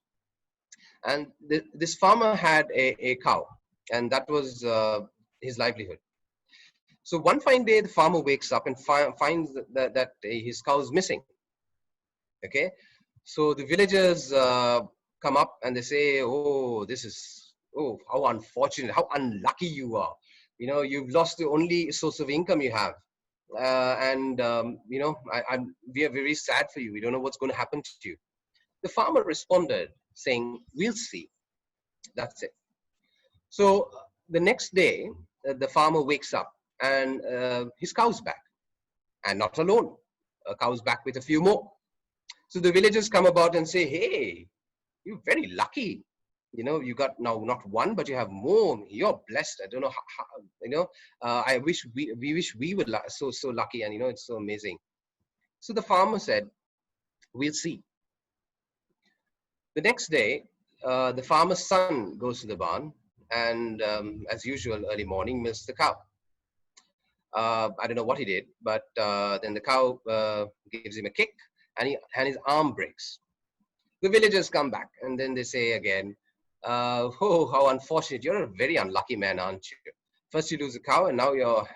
Speaker 8: and this farmer had a cow, and that was his livelihood. So one fine day, the farmer wakes up and finds that his cow is missing. Okay, so the villagers come up and they say, "Oh, how unfortunate, how unlucky you are. You've lost the only source of income you have, and we are very sad for you. We don't know what's going to happen to you." The farmer responded saying, "We'll see." That's it. So the next day, the farmer wakes up and his cow's back, and not alone. A cow's back with a few more. So the villagers come about and say, "Hey, you're very lucky. You got now not one, but you have more. You're blessed. I don't know how. I wish we wish we were so lucky, and it's so amazing." So the farmer said, "We'll see." The next day, the farmer's son goes to the barn, and as usual, early morning, milks the cow. I don't know what he did, but then the cow gives him a kick, and his arm breaks. The villagers come back, and then they say again, "Oh, how unfortunate! You're a very unlucky man, aren't you? First you lose a cow, and now your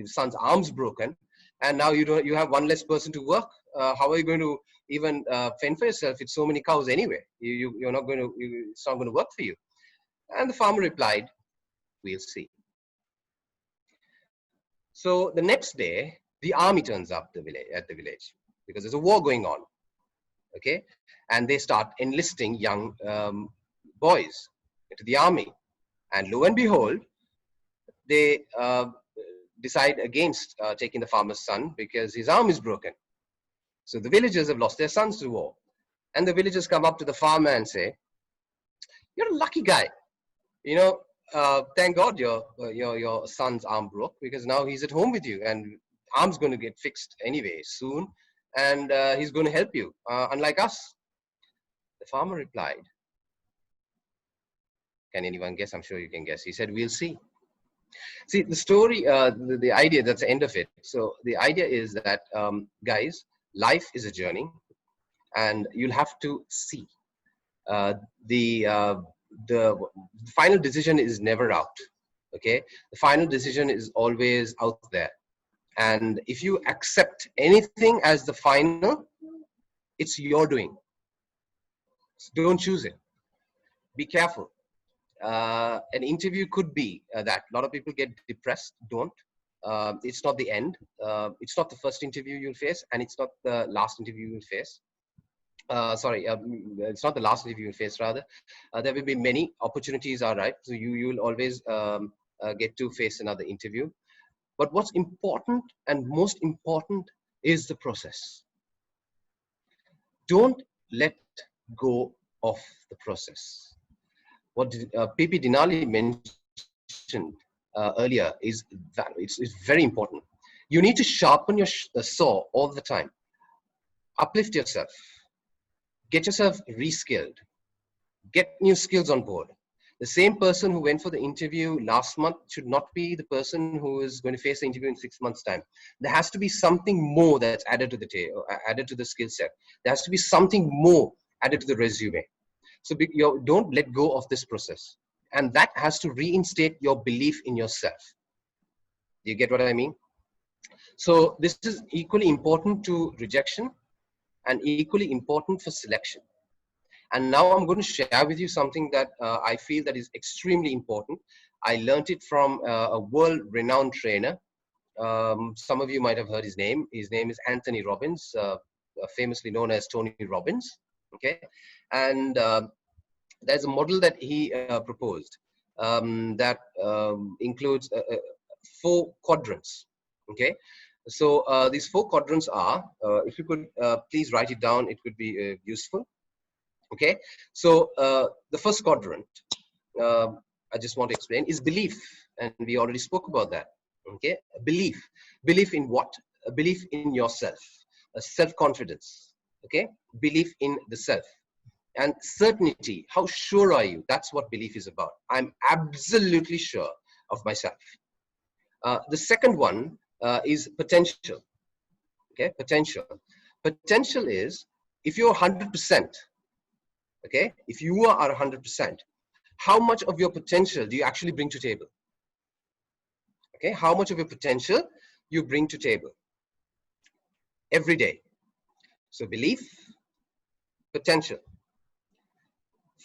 Speaker 8: son's arm's broken, and now you have one less person to work. How are you going to even fend for yourself with so many cows anyway? You're not going to. It's not going to work for you." And the farmer replied, "We'll see." So the next day, the army turns up at the village because there's a war going on. Okay, and they start enlisting young boys into the army, and lo and behold, they decide against taking the farmer's son because his arm is broken. So the villagers have lost their sons to war, and the villagers come up to the farmer and say, "You're a lucky guy. Thank God your son's arm broke, because now he's at home with you, and arm's going to get fixed anyway soon. and he's going to help you, unlike us. The farmer replied, can anyone guess? I'm sure you can guess. He said, we'll see. See, the story, the idea, that's the end of it. So the idea is that, guys, life is a journey, and you'll have to see. Uh, the, uh, the final decision is never out, okay? The final decision is always out there. And if you accept anything as the final, it's your doing. So don't choose it. Be careful. An interview could be that. A lot of people get depressed. Don't. It's not the end. It's not the first interview you'll face, and it's not the last interview you'll face. It's not the last interview you'll face, rather. There will be many opportunities, all right. So you will always get to face another interview. But what's important and most important is the process. Don't let go of the process. What PP Dinali mentioned earlier is that it's very important. You need to sharpen your saw all the time. Uplift yourself. Get yourself reskilled. Get new skills on board. The same person who went for the interview last month should not be the person who is going to face the interview in 6 months' time. There has to be something more that's added to the added to the skill set. There has to be something more added to the resume. So don't let go of this process. And that has to reinstate your belief in yourself. Do you get what I mean? So this is equally important to rejection and equally important for selection. And now I'm going to share with you something that I feel that is extremely important. I learned it from a world-renowned trainer. Some of you might have heard his name. His name is Anthony Robbins, famously known as Tony Robbins. Okay, and there's a model that he proposed that includes 4 quadrants. Okay, so these 4 quadrants are, if you could please write it down, it could be useful. Okay, so the first quadrant, I just want to explain, is belief, and we already spoke about that. Okay, belief in what? A belief in yourself, a self-confidence. Okay, belief in the self. And certainty, how sure are you? That's what belief is about. I'm absolutely sure of myself. The second one is potential. Okay, potential. Potential is if you're 100%. Okay, if you are 100%, how much of your potential do you actually bring to table? Okay, how much of your potential you bring to table every day? So belief, potential.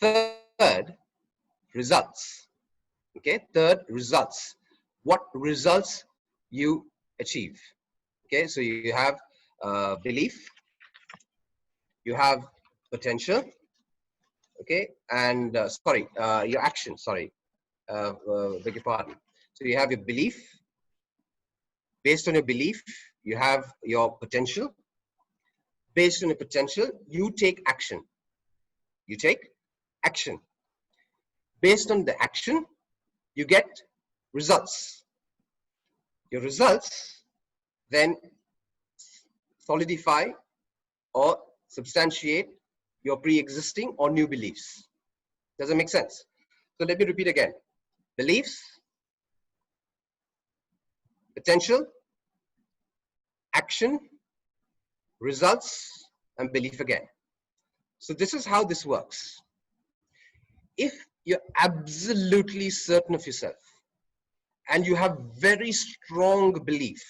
Speaker 8: Third, results. Okay, third, results. What results you achieve? Okay, so you have belief, you have potential. Okay, and your action, beg your pardon. So you have your belief. Based on your belief, you have your potential. Based on your potential, you take action. You take action. Based on the action, you get results. Your results then solidify or substantiate your pre-existing or new beliefs. Does it make sense? So let me repeat again. Beliefs, potential, action, results, and belief again. So this is how this works. If you're absolutely certain of yourself and you have very strong belief,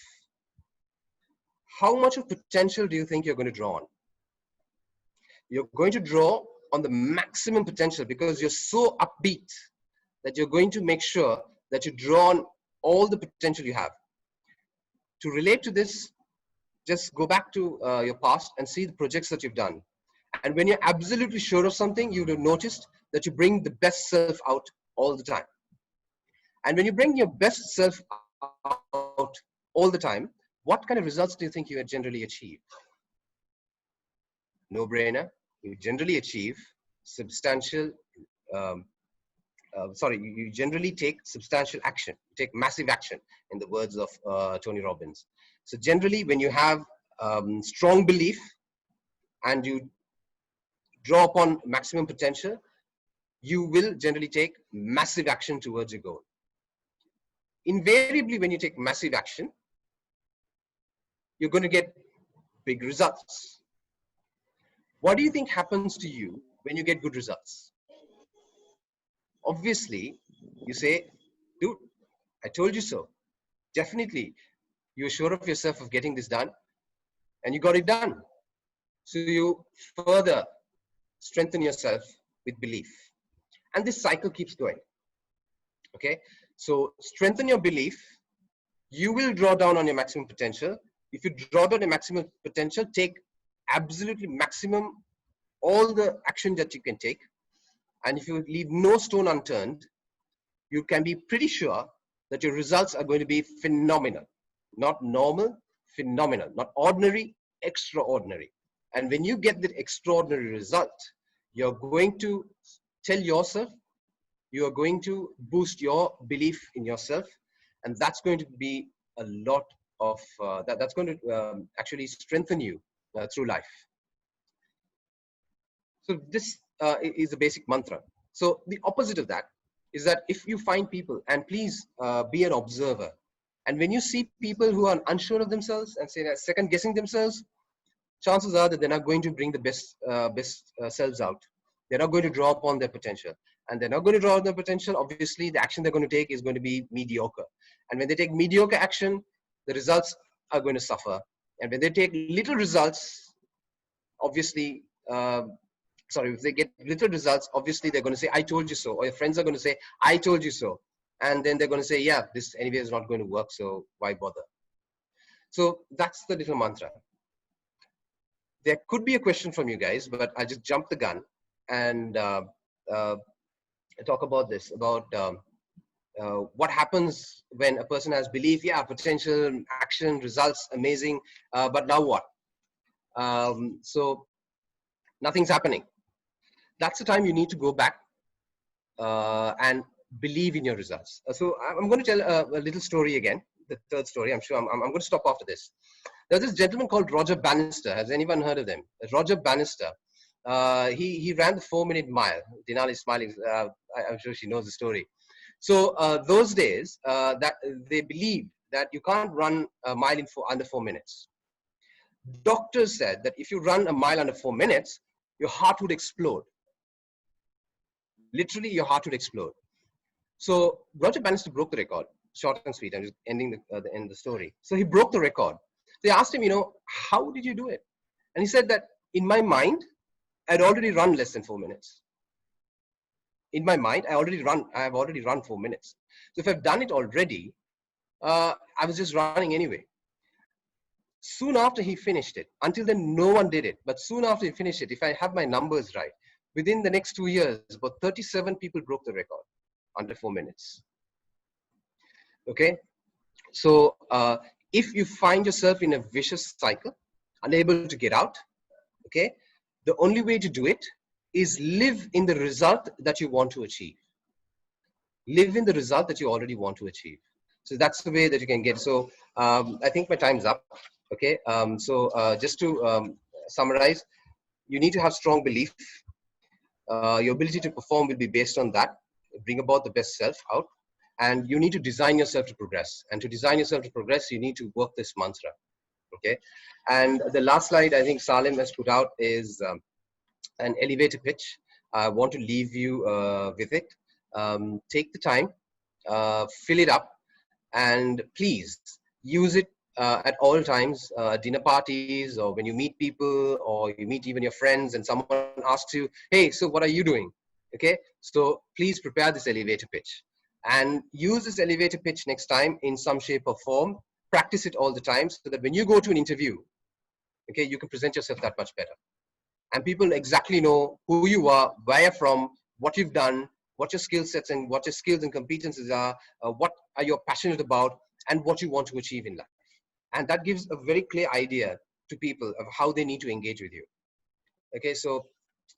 Speaker 8: how much of potential do you think you're going to draw on? You're going to draw on the maximum potential because you're so upbeat that you're going to make sure that you draw on all the potential you have. To relate to this, just go back to your past and see the projects that you've done. And when you're absolutely sure of something, you would have noticed that you bring the best self out all the time. And when you bring your best self out all the time, what kind of results do you think you generally achieve? No brainer. You generally achieve substantial, you generally take substantial action, you take massive action, in the words of Tony Robbins. So generally, when you have strong belief and you draw upon maximum potential, you will generally take massive action towards your goal. Invariably, when you take massive action, you're going to get big results. What do you think happens to you when you get good results? Obviously, you say, dude, I told you so. Definitely, you're sure of yourself of getting this done, and you got it done. So you further strengthen yourself with belief. And this cycle keeps going. Okay, so strengthen your belief. You will draw down on your maximum potential. If you draw down your maximum potential, take absolutely maximum all the action that you can take. And if you leave no stone unturned, you can be pretty sure that your results are going to be phenomenal. Not normal, phenomenal. Not ordinary, extraordinary. And when you get that extraordinary result, you're going to tell yourself, you are going to boost your belief in yourself, and that's going to be a lot of that's going to actually strengthen you through life. So this is the basic mantra. So the opposite of that is that if you find people, and please be an observer, and when you see people who are unsure of themselves and say second guessing themselves, chances are that they're not going to bring the best selves out. They're not going to draw upon their potential. And they're not going to draw on their potential. Obviously, the action they're going to take is going to be mediocre. And when they take mediocre action, the results are going to suffer. And when they take little results, obviously, if they get little results, obviously they're going to say, I told you so. Or your friends are going to say, I told you so. And then they're going to say, yeah, this anyway is not going to work, so why bother? So that's the little mantra. There could be a question from you guys, but I just jumped the gun and talk about this, about what happens when a person has belief, yeah, potential, action, results, amazing, but now what? So nothing's happening. That's the time you need to go back and believe in your results. So I'm going to tell a little story again, the third story. I'm sure I'm going to stop after this. There's this gentleman called Roger Bannister. Has anyone heard of him? Roger Bannister. He ran the 4-minute mile. Dinali is smiling. I'm sure she knows the story. So those days, that they believed that you can't run a mile in under 4 minutes. Doctors said that if you run a mile under 4 minutes, your heart would explode. Literally, your heart would explode. So Roger Bannister broke the record. Short and sweet. I'm just ending the end of the story. So he broke the record. They asked him, how did you do it? And he said that in my mind, I'd already run less than 4 minutes. In my mind, I have already run 4 minutes. So if I've done it already, I was just running anyway. Soon after he finished it, until then no one did it, but soon after he finished it, if I have my numbers right, within the next 2 years, about 37 people broke the record under 4 minutes. Okay, so if you find yourself in a vicious cycle, unable to get out, okay, the only way to do it is live in the result that you want to achieve. Live in the result that you already want to achieve. So that's the way that you can get. So I think my time's up. Okay, just to summarize, you need to have strong belief. Your ability to perform will be based on that. Bring about the best self out. And you need to design yourself to progress. And to design yourself to progress, you need to work this mantra. Okay. And the last slide I think Salim has put out is an elevator pitch. I want to leave you with it. Take the time, fill it up, and please use it at all times, dinner parties, or when you meet people, or you meet even your friends and someone asks you, hey, so what are you doing? Okay, so please prepare this elevator pitch and use this elevator pitch next time in some shape or form. Practice it all the time so that when you go to an interview, okay, you can present yourself that much better. And people exactly know who you are, where you're from, what you've done, what your skill sets and what your skills and competences are, what are you passionate about, and what you want to achieve in life. And that gives a very clear idea to people of how they need to engage with you. Okay, so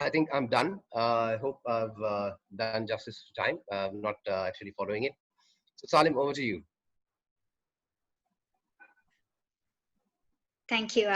Speaker 8: I think I'm done. I hope I've done justice to time. I'm not actually following it. So Salim, over to you.
Speaker 1: Thank you,